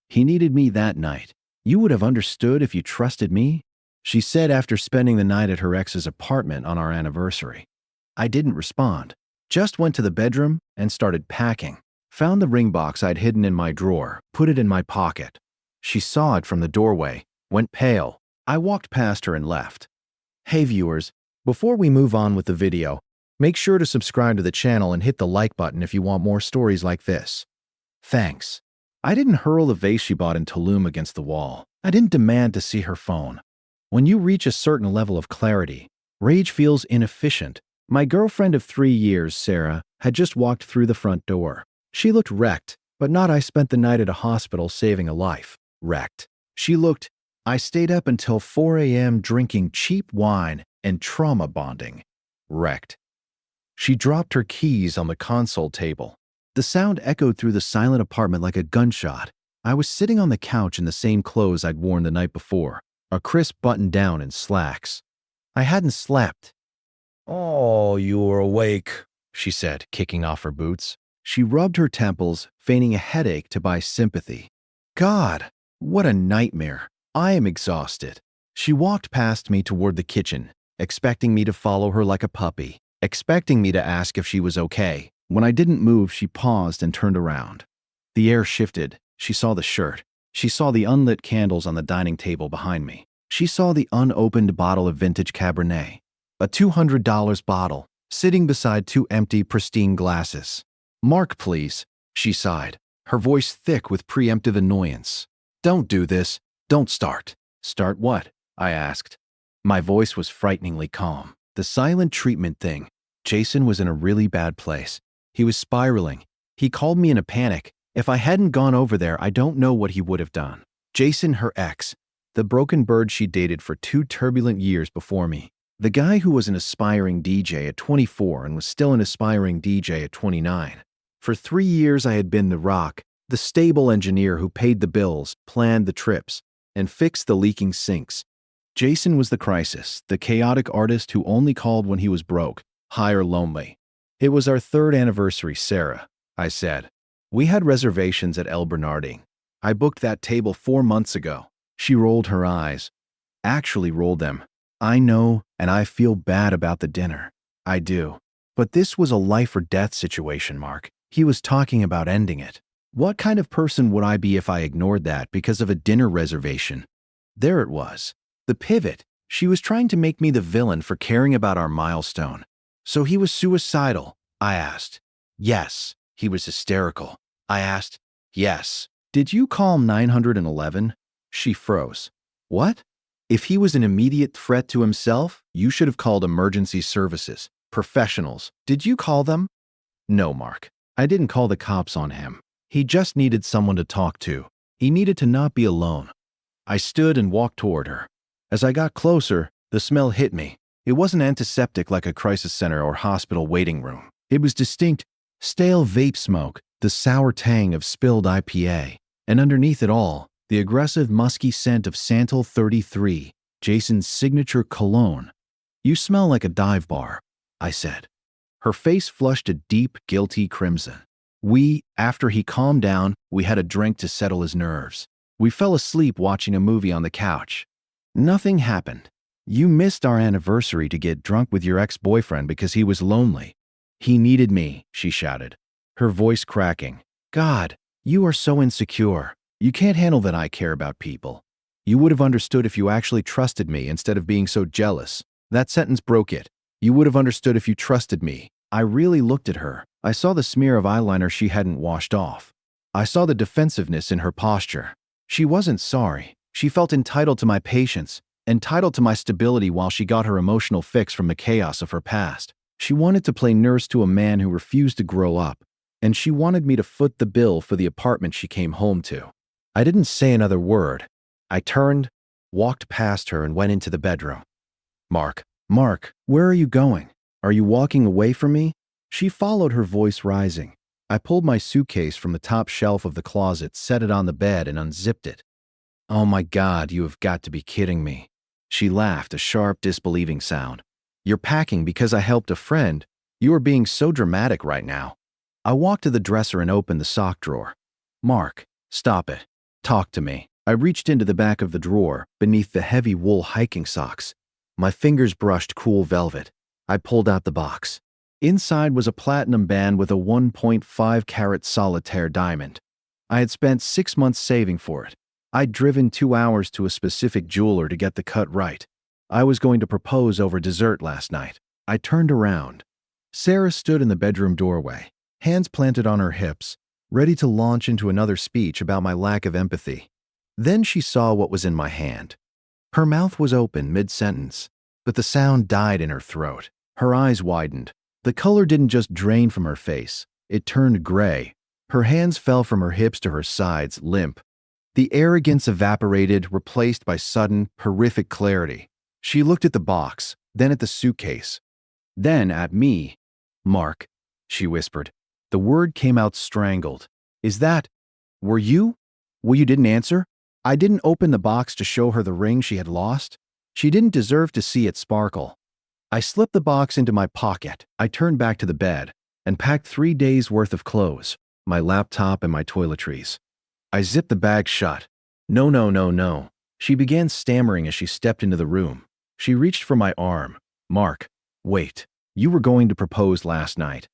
He needed me that night. You would have understood if you trusted me, she said after spending the night at her ex's apartment on our anniversary. I didn't respond, just went to the bedroom and started packing. Found the ring box I'd hidden in my drawer, put it in my pocket. She saw it from the doorway, went pale. I walked past her and left. Hey viewers, before we move on with the video, make sure to subscribe to the channel and hit the like button if you want more stories like this. Thanks. I didn't hurl the vase she bought in Tulum against the wall. I didn't demand to see her phone. When you reach a certain level of clarity, rage feels inefficient. My girlfriend of 3 years, Sarah, had just walked through the front door. She looked wrecked, but not I spent the night at a hospital saving a life. Wrecked. She looked, I stayed up until 4 a.m. drinking cheap wine and trauma bonding. Wrecked. She dropped her keys on the console table. The sound echoed through the silent apartment like a gunshot. I was sitting on the couch in the same clothes I'd worn the night before, a crisp button-down and slacks. I hadn't slept. "Oh, you were awake," she said, kicking off her boots. She rubbed her temples, feigning a headache to buy sympathy. God, what a nightmare. I am exhausted. She walked past me toward the kitchen, expecting me to follow her like a puppy, expecting me to ask if she was okay. When I didn't move, she paused and turned around. The air shifted. She saw the shirt. She saw the unlit candles on the dining table behind me. She saw the unopened bottle of vintage Cabernet, a $200 bottle, sitting beside 2 empty, pristine glasses. "Mark, please," she sighed, her voice thick with preemptive annoyance. "Don't do this. Don't start." "Start what?" I asked. My voice was frighteningly calm. The silent treatment thing. Jason was in a really bad place. He was spiraling. He called me in a panic. If I hadn't gone over there, I don't know what he would have done. Jason, her ex, the broken bird she dated for 2 turbulent years before me. The guy who was an aspiring DJ at 24 and was still an aspiring DJ at 29. For 3 years I had been the rock, the stable engineer who paid the bills, planned the trips, and fixed the leaking sinks. Jason was the crisis, the chaotic artist who only called when he was broke, high or lonely. "It was our 3rd anniversary, Sarah," I said. "We had reservations at El Bernardine. I booked that table 4 months ago." She rolled her eyes. Actually rolled them. "I know, and I feel bad about the dinner. I do. But this was a life or death situation, Mark. He was talking about ending it. What kind of person would I be if I ignored that because of a dinner reservation?" There it was. The pivot. She was trying to make me the villain for caring about our milestone. "So he was suicidal?" I asked. "Yes." He was hysterical. I asked. "Yes." "Did you call 911? She froze. "What?" "If he was an immediate threat to himself, you should have called emergency services. Professionals. Did you call them?" "No, Mark. I didn't call the cops on him. He just needed someone to talk to. He needed to not be alone." I stood and walked toward her. As I got closer, the smell hit me. It wasn't antiseptic like a crisis center or hospital waiting room. It was distinct, stale vape smoke, the sour tang of spilled IPA, and underneath it all, the aggressive musky scent of Santal 33, Jason's signature cologne. "You smell like a dive bar," I said. Her face flushed a deep, guilty crimson. After he calmed down, we had a drink to settle his nerves. We fell asleep watching a movie on the couch. Nothing happened. "You missed our anniversary to get drunk with your ex-boyfriend because he was lonely. He needed me," she shouted, her voice cracking. "God, you are so insecure. You can't handle that I care about people. You would have understood if you actually trusted me instead of being so jealous." That sentence broke it. "You would have understood if you trusted me." I really looked at her. I saw the smear of eyeliner she hadn't washed off. I saw the defensiveness in her posture. She wasn't sorry. She felt entitled to my patience, entitled to my stability while she got her emotional fix from the chaos of her past. She wanted to play nurse to a man who refused to grow up, and she wanted me to foot the bill for the apartment she came home to. I didn't say another word. I turned, walked past her, and went into the bedroom. Mark, where are you going? Are you walking away from me?" She followed, her voice rising. I pulled my suitcase from the top shelf of the closet, set it on the bed, and unzipped it. "Oh my God, you have got to be kidding me." She laughed, a sharp, disbelieving sound. "You're packing because I helped a friend. You are being so dramatic right now." I walked to the dresser and opened the sock drawer. "Mark, stop it. Talk to me. I reached into the back of the drawer, beneath the heavy wool hiking socks. My fingers brushed cool velvet. I pulled out the box. Inside was a platinum band with a 1.5-carat solitaire diamond. I had spent 6 months saving for it. I'd driven 2 hours to a specific jeweler to get the cut right. I was going to propose over dessert last night. I turned around. Sarah stood in the bedroom doorway, hands planted on her hips, ready to launch into another speech about my lack of empathy. Then she saw what was in my hand. Her mouth was open mid-sentence, but the sound died in her throat. Her eyes widened. The color didn't just drain from her face, it turned gray. Her hands fell from her hips to her sides, limp. The arrogance evaporated, replaced by sudden, horrific clarity. She looked at the box, then at the suitcase, then at me. "Mark," she whispered. The word came out strangled. "Is that... were you? Well, you didn't answer?" I didn't open the box to show her the ring she had lost. She didn't deserve to see it sparkle. I slipped the box into my pocket. I turned back to the bed and packed 3 days' worth of clothes, my laptop and my toiletries. I zipped the bag shut. "No, no, no, no." She began stammering as she stepped into the room. She reached for my arm. "Mark, wait. You were going to propose last night."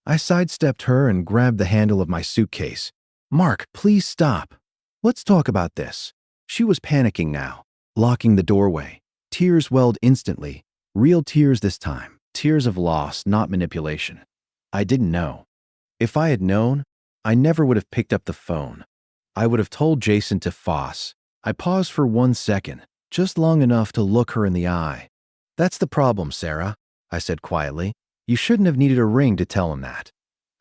I sidestepped her and grabbed the handle of my suitcase. "Mark, please stop. Let's talk about this." She was panicking now, blocking the doorway. Tears welled instantly. Real tears this time. Tears of loss, not manipulation. I didn't know. If I had known, I never would have picked up the phone. I would have told Jason to Foss. I paused for 1 second, just long enough to look her in the eye. "That's the problem, Sarah," I said quietly. "You shouldn't have needed a ring to tell him that."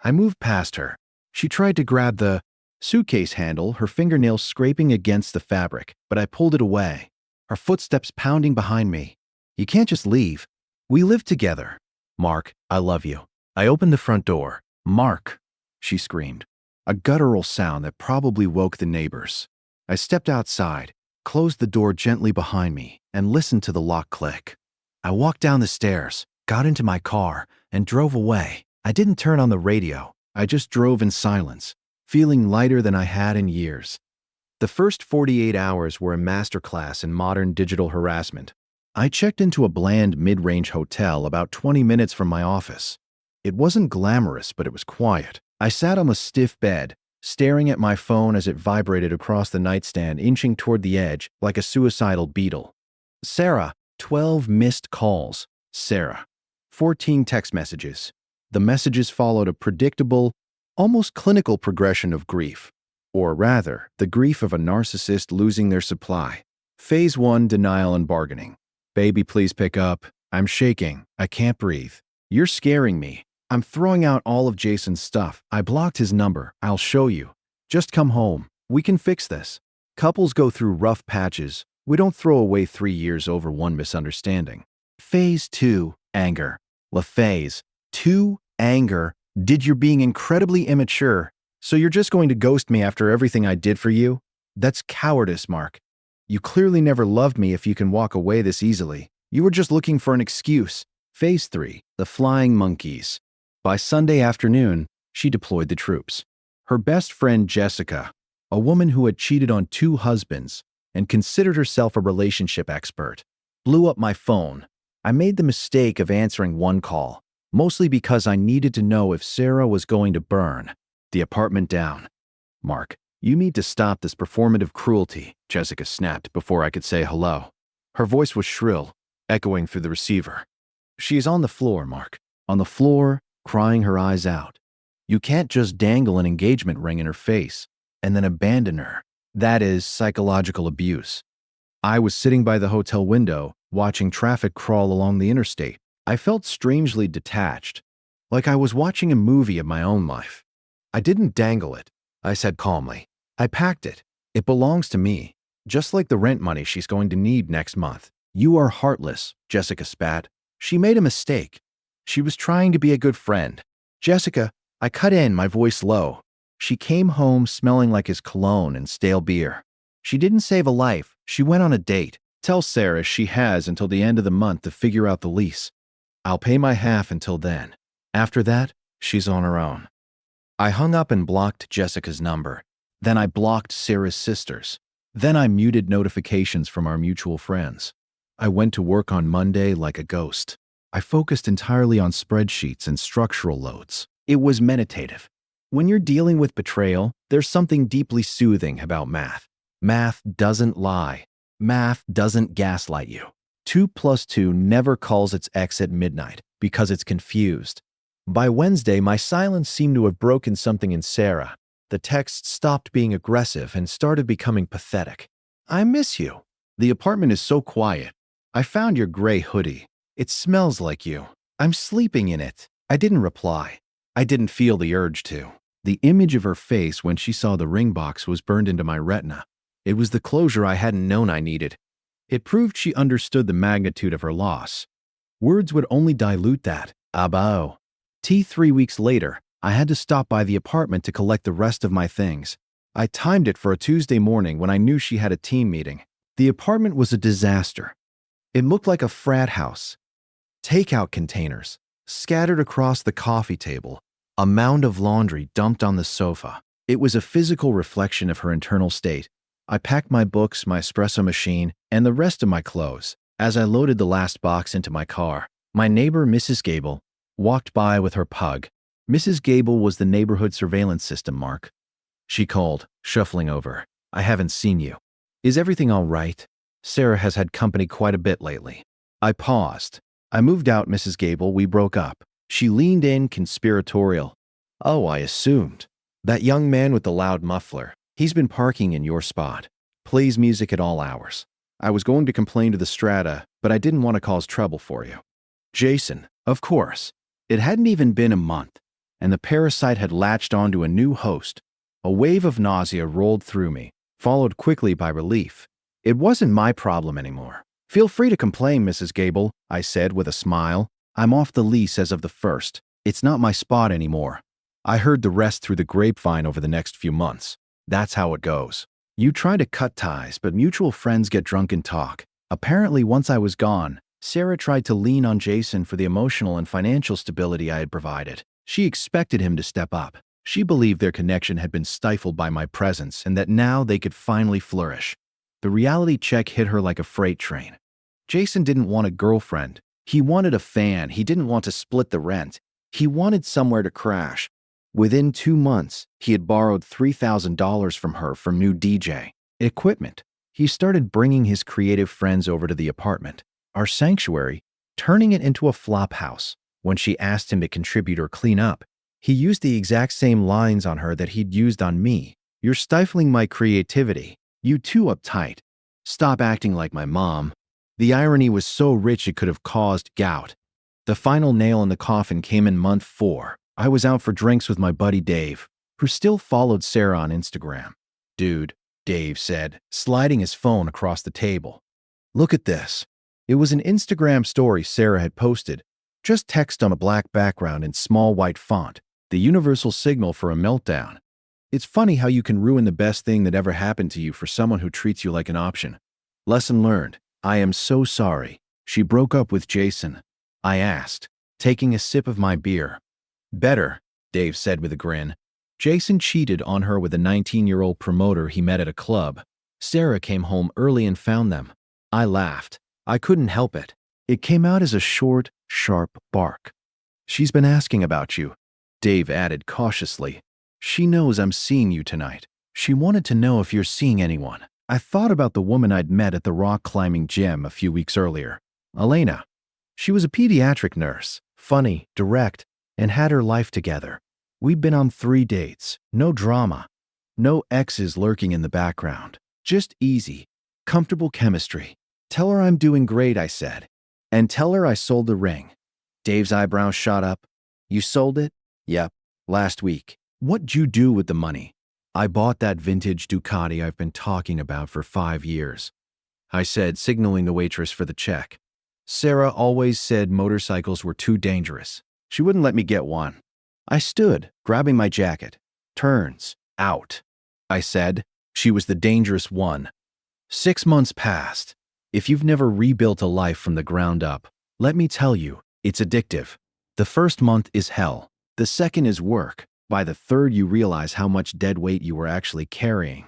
I moved past her. She tried to grab the suitcase handle, her fingernails scraping against the fabric, but I pulled it away. Her footsteps pounding behind me. "You can't just leave. We live together. Mark, I love you." I opened the front door. "Mark," she screamed, a guttural sound that probably woke the neighbors. I stepped outside, closed the door gently behind me, and listened to the lock click. I walked down the stairs, got into my car, and drove away. I didn't turn on the radio. I just drove in silence, feeling lighter than I had in years. The first 48 hours were a masterclass in modern digital harassment. I checked into a bland mid-range hotel about 20 minutes from my office. It wasn't glamorous, but it was quiet. I sat on the stiff bed, staring at my phone as it vibrated across the nightstand, inching toward the edge like a suicidal beetle. Sarah, 12 missed calls. Sarah, 14 text messages. The messages followed a predictable, almost clinical progression of grief. Or rather, the grief of a narcissist losing their supply. Phase 1, denial and bargaining. "Baby, please pick up. I'm shaking. I can't breathe. You're scaring me. I'm throwing out all of Jason's stuff. I blocked his number. I'll show you. Just come home. We can fix this." Couples go through rough patches. We don't throw away 3 years over one misunderstanding. Phase 2, anger. Phase 2, anger. "Did you're being incredibly immature, so you're just going to ghost me after everything I did for you? That's cowardice, Mark. You clearly never loved me if you can walk away this easily. You were just looking for an excuse." Phase 3, the flying monkeys. By Sunday afternoon, she deployed the troops. Her best friend Jessica, a woman who had cheated on 2 husbands and considered herself a relationship expert, blew up my phone. I made the mistake of answering one call, mostly because I needed to know if Sarah was going to burn the apartment down. "Mark, you need to stop this performative cruelty," Jessica snapped before I could say hello. Her voice was shrill, echoing through the receiver. "She's on the floor, Mark. On the floor, crying her eyes out. You can't just dangle an engagement ring in her face and then abandon her. That is psychological abuse." I was sitting by the hotel window, watching traffic crawl along the interstate. I felt strangely detached, like I was watching a movie of my own life. "I didn't dangle it," I said calmly. "I packed it. It belongs to me, just like the rent money she's going to need next month." "You are heartless," Jessica spat. "She made a mistake. She was trying to be a good friend." "Jessica," I cut in, my voice low. "She came home smelling like his cologne and stale beer. She didn't save a life. She went on a date. Tell Sarah she has until the end of the month to figure out the lease. I'll pay my half until then. After that, she's on her own." I hung up and blocked Jessica's number. Then I blocked Sarah's sisters. Then I muted notifications from our mutual friends. I went to work on Monday like a ghost. I focused entirely on spreadsheets and structural loads. It was meditative. When you're dealing with betrayal, there's something deeply soothing about math. Math doesn't lie. Math doesn't gaslight you. 2 plus 2 never calls its ex at midnight because it's confused. By Wednesday, my silence seemed to have broken something in Sarah. The text stopped being aggressive and started becoming pathetic. I miss you. The apartment is so quiet. I found your gray hoodie. It smells like you. I'm sleeping in it. I didn't reply. I didn't feel the urge to. The image of her face when she saw the ring box was burned into my retina. It was the closure I hadn't known I needed. It proved she understood the magnitude of her loss. Words would only dilute that. Abo. 3 weeks later, I had to stop by the apartment to collect the rest of my things. I timed it for a Tuesday morning when I knew she had a team meeting. The apartment was a disaster. It looked like a frat house. Takeout containers scattered across the coffee table, a mound of laundry dumped on the sofa. It was a physical reflection of her internal state. I packed my books, my espresso machine, and the rest of my clothes. As I loaded the last box into my car, my neighbor, Mrs. Gable, walked by with her pug. Mrs. Gable was the neighborhood surveillance system, Mark. She called, shuffling over. I haven't seen you. Is everything all right? Sarah has had company quite a bit lately. I paused. I moved out, Mrs. Gable. We broke up. She leaned in, conspiratorial. Oh, I assumed. That young man with the loud muffler. He's been parking in your spot. Plays music at all hours. I was going to complain to the Strata, but I didn't want to cause trouble for you. Jason, of course. It hadn't even been a month, and the parasite had latched onto a new host. A wave of nausea rolled through me, followed quickly by relief. It wasn't my problem anymore. Feel free to complain, Mrs. Gable, I said with a smile. I'm off the lease as of the 1st. It's not my spot anymore. I heard the rest through the grapevine over the next few months. That's how it goes. You try to cut ties, but mutual friends get drunk and talk. Apparently, once I was gone, Sarah tried to lean on Jason for the emotional and financial stability I had provided. She expected him to step up. She believed their connection had been stifled by my presence and that now they could finally flourish. The reality check hit her like a freight train. Jason didn't want a girlfriend. He wanted a fan. He didn't want to split the rent. He wanted somewhere to crash. Within 2 months, he had borrowed $3,000 from her for new DJ equipment. He started bringing his creative friends over to the apartment, our sanctuary, turning it into a flop house. When she asked him to contribute or clean up, he used the exact same lines on her that he'd used on me. You're stifling my creativity. You too uptight. Stop acting like my mom. The irony was so rich it could have caused gout. The final nail in the coffin came in month 4. I was out for drinks with my buddy Dave, who still followed Sarah on Instagram. Dude, Dave said, sliding his phone across the table. Look at this. It was an Instagram story Sarah had posted. Just text on a black background in small white font, the universal signal for a meltdown. It's funny how you can ruin the best thing that ever happened to you for someone who treats you like an option. Lesson learned. I am so sorry. She broke up with Jason. I asked, taking a sip of my beer. Better, Dave said with a grin. Jason cheated on her with a 19-year-old promoter he met at a club. Sarah came home early and found them. I laughed. I couldn't help it. It came out as a short, sharp bark. She's been asking about you, Dave added cautiously. She knows I'm seeing you tonight. She wanted to know if you're seeing anyone. I thought about the woman I'd met at the rock climbing gym a few weeks earlier, Elena. She was a pediatric nurse, funny, direct, and had her life together. We'd been on 3 dates, no drama, no exes lurking in the background, just easy, comfortable chemistry. Tell her I'm doing great, I said, and tell her I sold the ring. Dave's eyebrows shot up. You sold it? Yep, last week. What'd you do with the money? I bought that vintage Ducati I've been talking about for 5 years, I said, signaling the waitress for the check. Sarah always said motorcycles were too dangerous. She wouldn't let me get one. I stood, grabbing my jacket. Turns, out, I said. She was the dangerous one. 6 months passed. If you've never rebuilt a life from the ground up, let me tell you, it's addictive. The first month is hell. The second is work. By the third, you realize how much dead weight you were actually carrying.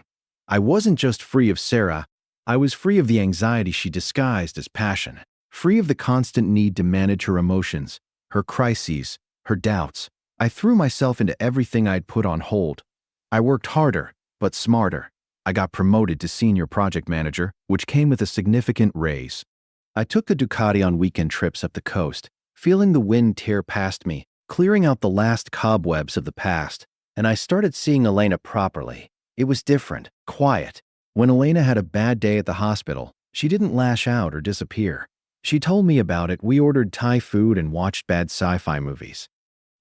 I wasn't just free of Sarah, I was free of the anxiety she disguised as passion, free of the constant need to manage her emotions, her crises, her doubts. I threw myself into everything I'd put on hold. I worked harder, but smarter. I got promoted to senior project manager, which came with a significant raise. I took the Ducati on weekend trips up the coast, feeling the wind tear past me, clearing out the last cobwebs of the past, and I started seeing Elena properly. It was different, quiet. When Elena had a bad day at the hospital, she didn't lash out or disappear. She told me about it. We ordered Thai food and watched bad sci-fi movies.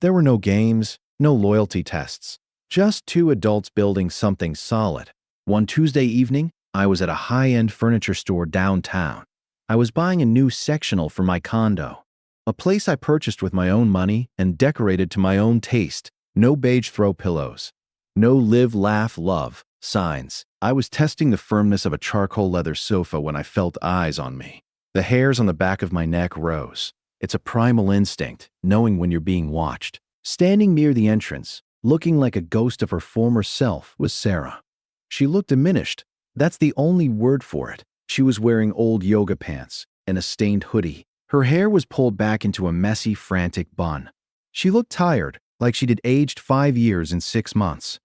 There were no games, no loyalty tests, just two adults building something solid. One Tuesday evening, I was at a high-end furniture store downtown. I was buying a new sectional for my condo, a place I purchased with my own money and decorated to my own taste. No beige throw pillows, no live, laugh, love signs. I was testing the firmness of a charcoal leather sofa when I felt eyes on me. The hairs on the back of my neck rose. It's a primal instinct, knowing when you're being watched. Standing near the entrance, looking like a ghost of her former self, was Sarah. She looked diminished. That's the only word for it. She was wearing old yoga pants and a stained hoodie. Her hair was pulled back into a messy, frantic bun. She looked tired, like she'd aged 5 years in 6 months.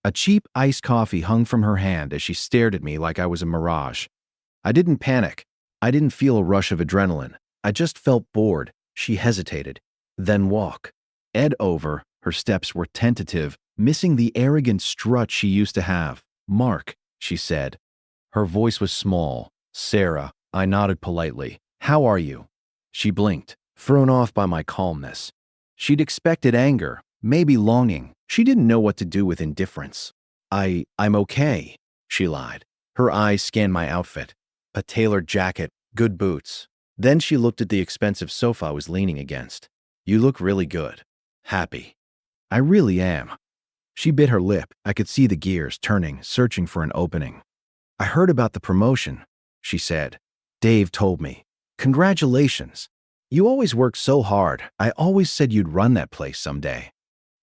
A cheap iced coffee hung from her hand as she stared at me like I was a mirage. I didn't panic. I didn't feel a rush of adrenaline. I just felt bored. She hesitated. Then walk. Ed over. Her steps were tentative, missing the arrogant strut she used to have. "Mark," she said. Her voice was small. "Sarah." I nodded politely. "How are you?" She blinked, thrown off by my calmness. She'd expected anger, maybe longing. She didn't know what to do with indifference. I'm okay," she lied. Her eyes scanned my outfit. A tailored jacket, good boots. Then she looked at the expensive sofa I was leaning against. "You look really good." "Happy." "I really am." She bit her lip. I could see the gears turning, searching for an opening. "I heard about the promotion," she said. "Dave told me. Congratulations. You always worked so hard. I always said you'd run that place someday."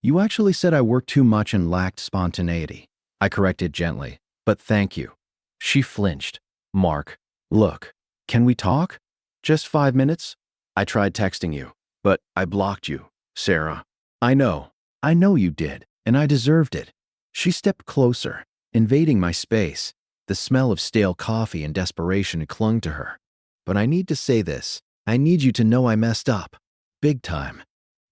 "You actually said I worked too much and lacked spontaneity." I corrected gently. "But thank you." She flinched. "Mark, look, can we talk? Just 5 minutes? I tried texting you, but I blocked you, Sarah. I know you did, and I deserved it." She stepped closer, invading my space. The smell of stale coffee and desperation clung to her. "But I need to say this. I need you to know I messed up. Big time.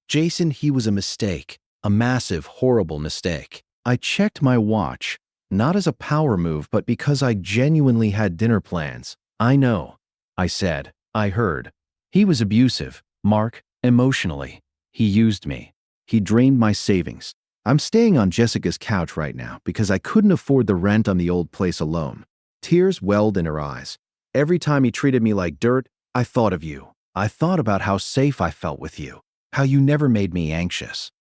Jason, he was a mistake. A massive, horrible mistake. I checked my watch, not as a power move, but because I genuinely had dinner plans. I know," I said. "I heard. He was abusive, Mark, emotionally. He used me. He drained my savings. I'm staying on Jessica's couch right now because I couldn't afford the rent on the old place alone." Tears welled in her eyes. "Every time he treated me like dirt, I thought of you. I thought about how safe I felt with you, how you never made me anxious."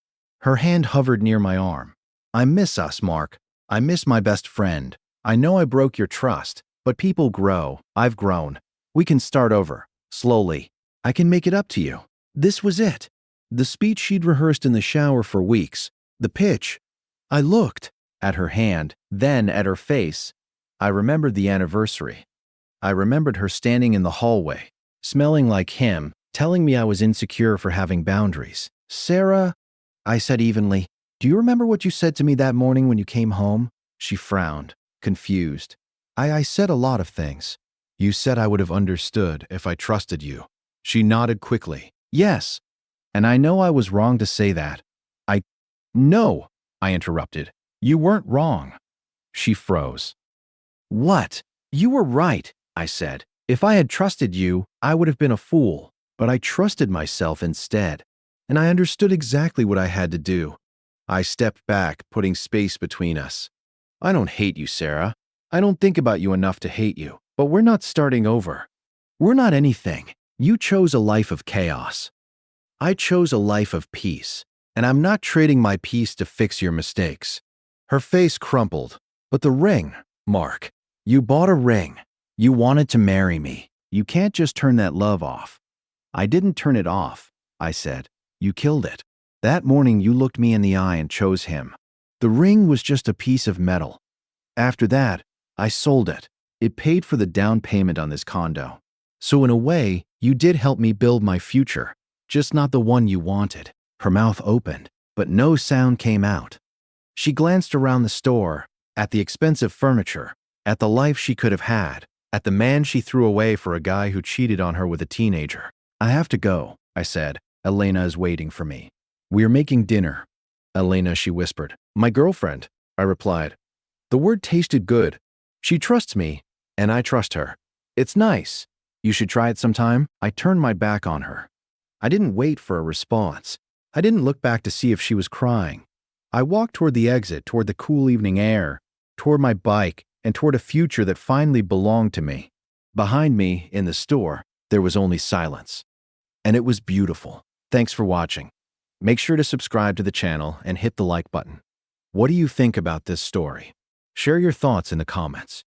Her hand hovered near my arm. "I miss us, Mark. I miss my best friend. I know I broke your trust, but people grow. I've grown. We can start over, slowly. I can make it up to you." This was it. The speech she'd rehearsed in the shower for weeks. The pitch. I looked at her hand, then at her face. I remembered the anniversary. I remembered her standing in the hallway, smelling like him, telling me I was insecure for having boundaries. "Sarah," I said evenly, "do you remember what you said to me that morning when you came home?" She frowned, confused. I said a lot of things. "You said I would have understood if I trusted you." She nodded quickly. "Yes. And I know I was wrong to say that." "No," I interrupted. "You weren't wrong." She froze. "What? You were right," I said. "If I had trusted you, I would have been a fool. But I trusted myself instead. And I understood exactly what I had to do." I stepped back, putting space between us. "I don't hate you, Sarah. I don't think about you enough to hate you. But we're not starting over. We're not anything. You chose a life of chaos. I chose a life of peace. And I'm not trading my peace to fix your mistakes." Her face crumpled. "But the ring, Mark. You bought a ring. You wanted to marry me. You can't just turn that love off." "I didn't turn it off," I said. "You killed it." That morning you looked me in the eye and chose him. The ring was just a piece of metal. After that, I sold it. It paid for the down payment on this condo. So in a way, you did help me build my future, just not the one you wanted." Her mouth opened, but no sound came out. She glanced around the store, at the expensive furniture, at the life she could have had, at the man she threw away for a guy who cheated on her with a teenager. "I have to go," I said. "Elena is waiting for me." "We are making dinner." "Elena," she whispered. "My girlfriend," I replied. The word tasted good. She trusts me, and I trust her. "It's nice. You should try it sometime." I turned my back on her. I didn't wait for a response. I didn't look back to see if she was crying. I walked toward the exit, toward the cool evening air, toward my bike, and toward a future that finally belonged to me. Behind me, in the store, there was only silence. And it was beautiful. Thanks for watching. Make sure to subscribe to the channel and hit the like button. What do you think about this story? Share your thoughts in the comments.